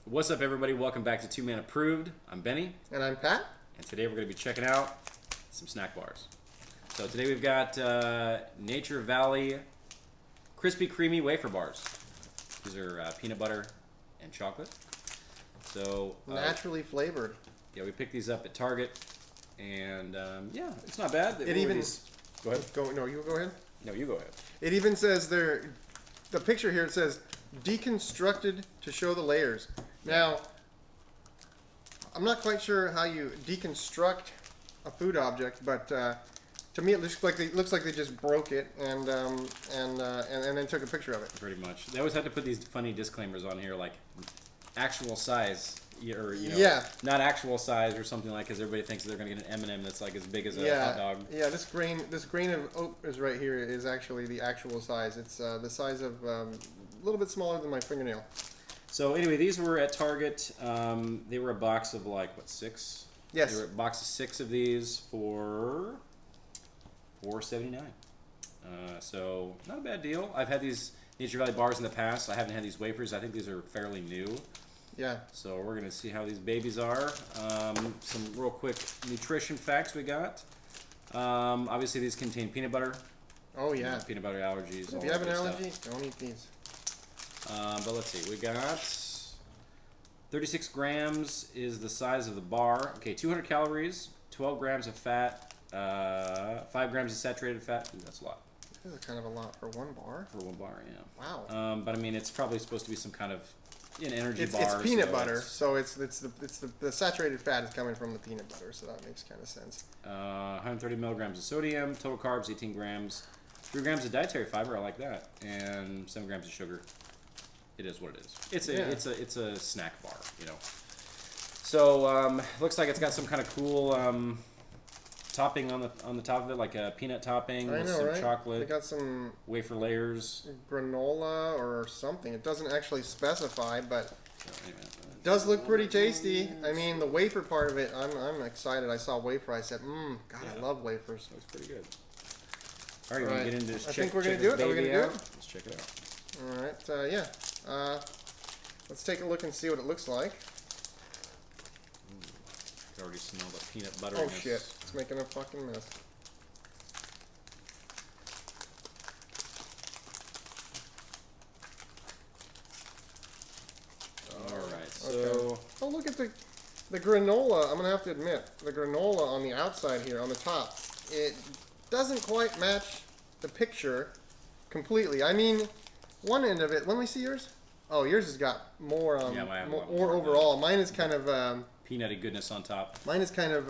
What's up, everybody? Welcome back to Two Man Approved. I'm Benny. And I'm Pat. And today we're going to be checking out some snack bars. So today we've got Nature Valley Crispy Creamy Wafer Bars. These are peanut butter and chocolate. So naturally flavored. Yeah, we picked these up at Target. And yeah, it's not bad. It even... Go ahead. No, you go ahead. No, you go ahead. It even says there... The picture here, it says, deconstructed to show the layers. Now, I'm not quite sure how you deconstruct a food object, but to me it looks like they just broke it and then took a picture of it. Pretty much. They always have to put these funny disclaimers on here, like actual size, or not actual size or something like, because everybody thinks they're going to get an M&M that's like as big as a hot dog. Yeah, this grain of oat is right here is actually the actual size. It's the size of a little bit smaller than my fingernail. So anyway, these were at Target. They were a box of like, what, 6? Yes. They were a box of 6 of these for $4.79. So not a bad deal. I've had these Nature Valley bars in the past. I haven't had these wafers. I think these are fairly new. Yeah. So we're going to see how these babies are. Some real quick nutrition facts we got. Obviously, these contain peanut butter. Oh, yeah. Peanut butter allergies. If you have an allergy, don't eat these. But let's see. We got 36 grams is the size of the bar. Okay, 200 calories, 12 grams of fat, 5 grams of saturated fat. Ooh, that's a lot. This is kind of a lot for one bar. For one bar, yeah. Wow. But I mean, it's probably supposed to be some kind of an energy bar. It's peanut butter, so it's the saturated fat is coming from the peanut butter, so that makes kind of sense. 130 milligrams of sodium, total carbs 18 grams, 3 grams of dietary fiber. I like that, and 7 grams of sugar. It is what it is. It's a snack bar, you know. So looks like it's got some kind of cool topping on the top of it, like a peanut topping with some chocolate. They got some wafer layers, granola or something. It doesn't actually specify, but it does look pretty tasty. I mean, the wafer part of it, I'm excited. I saw wafer. I said, God, yeah. I love wafers. Looks pretty good. All right, we're gonna get into this. I think we're gonna do it. Are we gonna do it? Let's check it out. All right, yeah. Let's take a look and see what it looks like. Ooh, I can already smell the peanut butter. Oh shit, it's making a fucking mess. Alright, so... Okay. Oh, look at the granola. I'm gonna have to admit, the granola on the outside here, on the top, it doesn't quite match the picture completely. I mean, one end of it, let me see yours. Oh, yours has got more, more overall. Mine is kind of peanutty goodness on top. Mine is kind of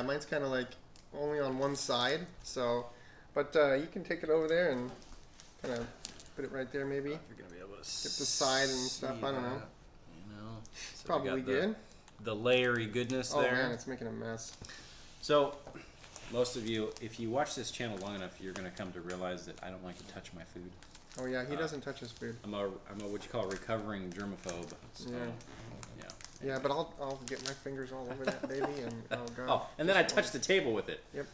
mine's kind of like only on one side. So, but you can take it over there and kind of put it right there, maybe. You're gonna be able to get the side and stuff. I don't know. You know, so probably good. The layery goodness there. Oh man, it's making a mess. So, most of you, if you watch this channel long enough, you're gonna come to realize that I don't like to touch my food. Oh yeah, he doesn't touch his food. I'm a what you call a recovering germaphobe. So, yeah, but I'll get my fingers all over that baby, and oh god. Oh, and then I touch the table with it. Yep.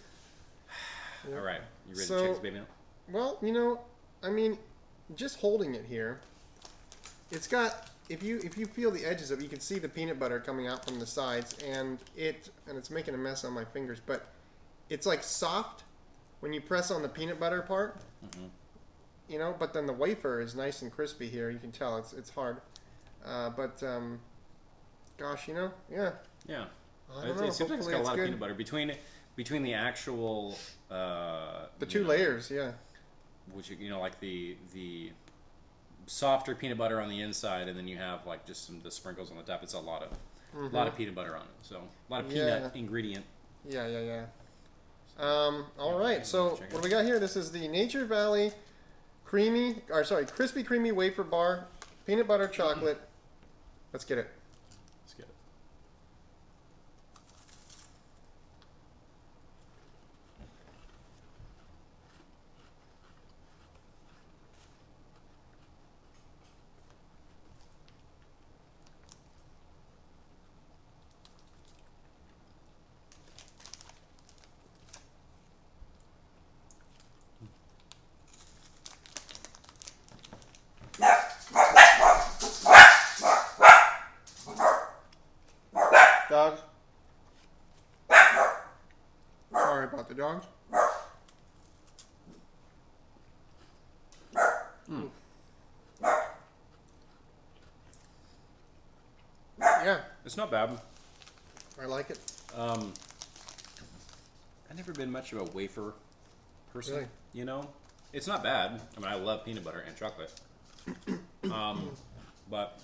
All right, you ready to check this baby out? Well, you know, I mean, just holding it here, it's got. If you feel the edges of it, you can see the peanut butter coming out from the sides, and it's making a mess on my fingers, but it's like soft when you press on the peanut butter part. Mm-hmm. You know, but then the wafer is nice and crispy here. You can tell it's hard, but gosh, you know, yeah. Yeah. It seems like it's got a lot of peanut butter between the actual the two layers, yeah. Which you know, like the softer peanut butter on the inside, and then you have like just the sprinkles on the top. It's a lot of peanut butter on it. So a lot of peanut ingredient. Yeah. All right. So what do we got here? This is the Nature Valley Crispy Creamy Wafer Bar, peanut butter chocolate. Let's get it. Let's get it. the dogs. Mm. Yeah, It's not bad. I like it. I've never been much of a wafer person. Really? You know, it's not bad. I mean, I love peanut butter and chocolate. But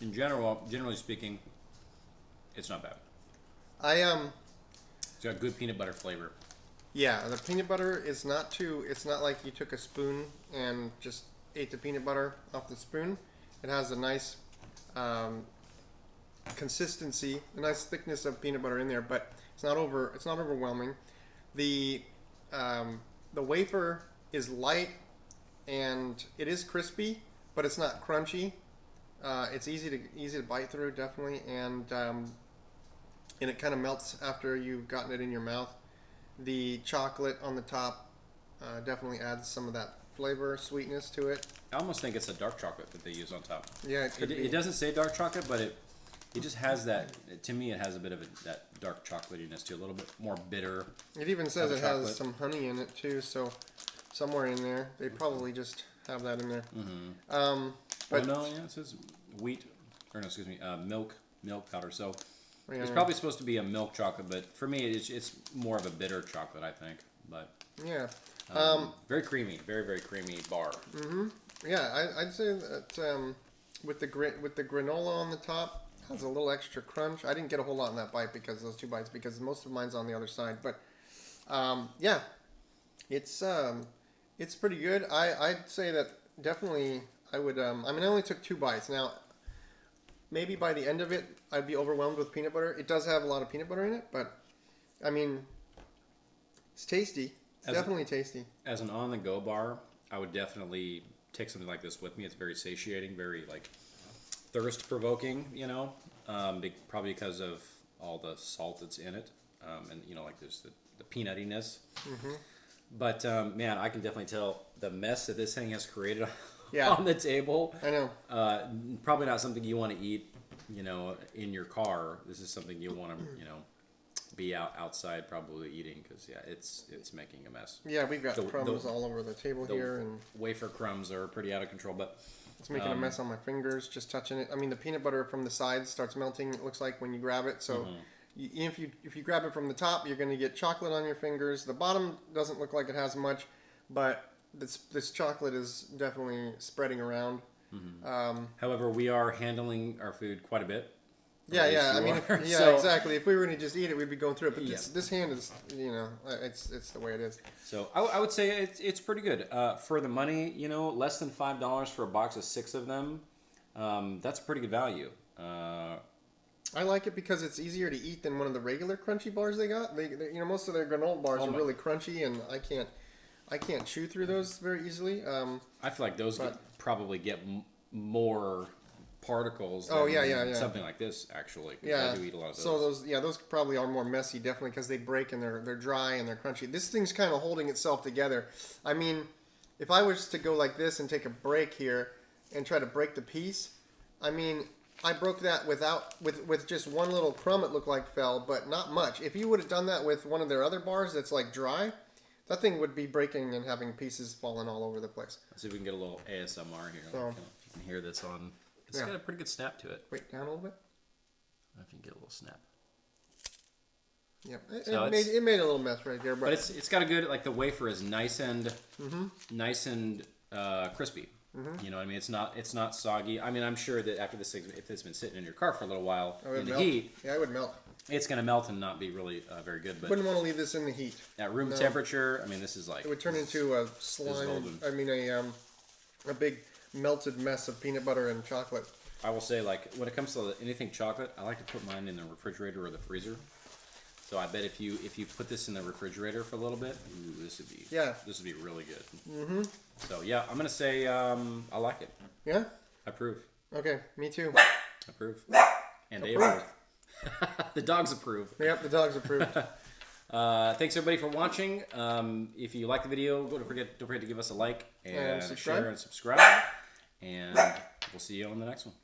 in generally speaking, it's not bad. It's got good peanut butter flavor. Yeah, the peanut butter is not too. It's not like you took a spoon and just ate the peanut butter off the spoon. It has a nice consistency, a nice thickness of peanut butter in there, but it's not over. It's not overwhelming. The wafer is light and it is crispy, but it's not crunchy. It's easy to bite through, definitely, and it kind of melts after you've gotten it in your mouth. The chocolate on the top definitely adds some of that flavor, sweetness to it. I almost think it's a dark chocolate that they use on top. Yeah, it could be. It doesn't say dark chocolate, but it just has that. To me, it has a bit of that dark chocolatiness to it, a little bit more bitter. It even says it chocolate. has some honey in it too, so somewhere in there they probably just have that in there. But no, yeah, it says wheat, or no, excuse me, milk powder. So yeah, it's probably supposed to be a milk chocolate, but for me, it's more of a bitter chocolate, I think. But yeah, very creamy, very creamy bar. yeah. I'd say that with the granola on the top has a little extra crunch. I didn't get a whole lot in that bite because of those 2 bites, because most of mine's on the other side. But yeah, it's pretty good. I'd say that definitely I would. I mean, I only took 2 bites. Now, maybe by the end of it, I'd be overwhelmed with peanut butter. It does have a lot of peanut butter in it, but I mean, it's tasty. It's definitely tasty. As an on-the-go bar, I would definitely take something like this with me. It's very satiating, very like thirst-provoking. You know, probably because of all the salt that's in it, and you know, like there's the peanuttiness. But man, I can definitely tell the mess that this thing has created on the table. I know. Probably not something you want to eat, you know, in your car. This is something you want to, you know, be outside probably eating, because yeah, it's making a mess. Yeah, we've got crumbs all over the table here, and wafer crumbs are pretty out of control. But it's making a mess on my fingers just touching it. I mean, the peanut butter from the sides starts melting. It looks like when you grab it. So if you grab it from the top, you're going to get chocolate on your fingers. The bottom doesn't look like it has much, but this chocolate is definitely spreading around. However, we are handling our food quite a bit. Yeah. I mean, So, exactly. If we were going to just eat it, we'd be going through it. But this hand is, you know, it's the way it is. So I would say it's pretty good for the money. You know, less than $5 for a box of 6 of them. That's a pretty good value. I like it because it's easier to eat than one of the regular crunchy bars they got. They you know, most of their granola bars are really crunchy, and I can't chew through those very easily. I feel like those probably get more particles than something like this, actually. Yeah, I do eat a lot of those. So those probably are more messy, definitely, because they break and they're dry and they're crunchy. This thing's kind of holding itself together. I mean, if I was to go like this and take a break here and try to break the piece, I mean, I broke that with just one little crumb, it looked like fell, but not much. If you would have done that with one of their other bars that's like dry, that thing would be breaking and having pieces falling all over the place. Let's see if we can get a little ASMR here. So, if you can hear this on. It's got a pretty good snap to it. Wait, down a little bit. I if you can get a little snap. Yep, So it made a little mess right there, but it's got a good, like, the wafer is nice and crispy. You know what I mean? It's not soggy. I mean, I'm sure that after this thing, if it's been sitting in your car for a little while in the heat, it would melt. It's gonna melt and not be really very good. But wouldn't want to leave this in the heat at room temperature. I mean, this is like it would turn into a slime. I mean, a big melted mess of peanut butter and chocolate. I will say, like, when it comes to anything chocolate, I like to put mine in the refrigerator or the freezer. So I bet if you put this in the refrigerator for a little bit, ooh, this would be really good. So yeah, I'm gonna say I like it. Yeah. I approve. Okay, me too. Approve. And they approve. The dogs approve. Yep, the dogs approve. Thanks everybody for watching. If you like the video, don't forget to give us a like and share and subscribe. And we'll see you on the next one.